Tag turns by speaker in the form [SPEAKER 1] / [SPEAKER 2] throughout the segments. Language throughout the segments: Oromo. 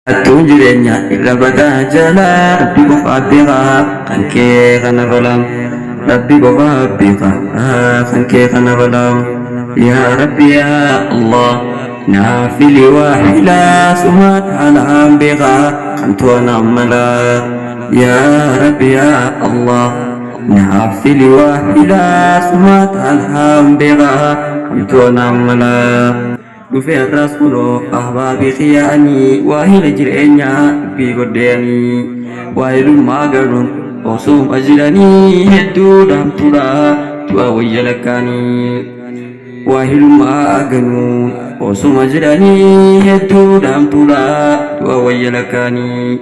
[SPEAKER 1] Atun jirenya irra badaa jala Rabbi qofa beekaa kan kee kana balam Rabbi qofa beekaa kan kee kana balam Ya Rabbi ya Allah naafili waahila sumaat halaan beekaa kan tu'ana mala Ya Rabbi ya Allah naafili waahila sumaat halaan beekaa kan tu'ana mala Dhufe arraas kunoo ahbaabii xiyyaa'anii waa hila jireenyaa dubbii goddeeyanii waa hilummaa garuun osuma jiranii hedduu dhaamtuudha du'a wayya lakkaanii waa hilummaa ganuun osuma jiranii hedduu dhaamtuudha du'a wayya lakkaanii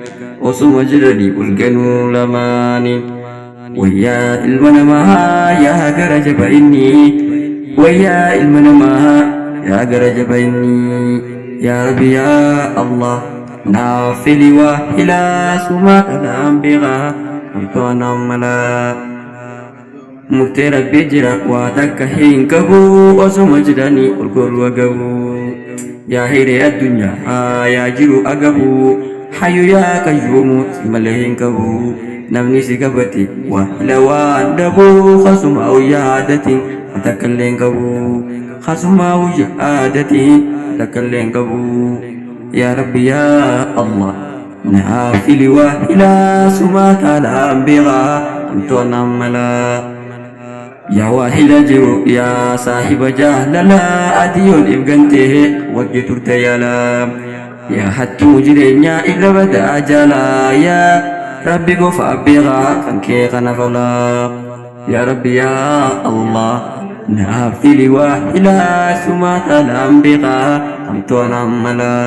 [SPEAKER 1] osuma jiranii walganuu lamaanii wayyaa ilma namaa yaa gara jaba inni wayyaa ilma namaa يا قرج بيني يا ربي يا الله نافلي وحلا سما كلام بغا أنتوانا ملا مكتر بجرا واتك هينكبو وسما جداني أرقل وقبو يا هيري الدنيا يا جيرو أقبو حيو يا كيومو سمالهينكبو نمني سيقبتي وحلا واندبو خصم أو يادتي وتكلينكبو خصما وجهادتي لك اللينكبو يا ربي يا الله نافلي وإلى سماك الأنبغا كنت نملا يا واحد جو يا صاحب جهل لا أديو الإبغنته وجدت يالا يا حتى مجرين إلا بدا أجلا يا ربي قف أبغا كنكي غنفلا يا ربي يا الله نافلي وإلى سماك الأنبغا كنت نملا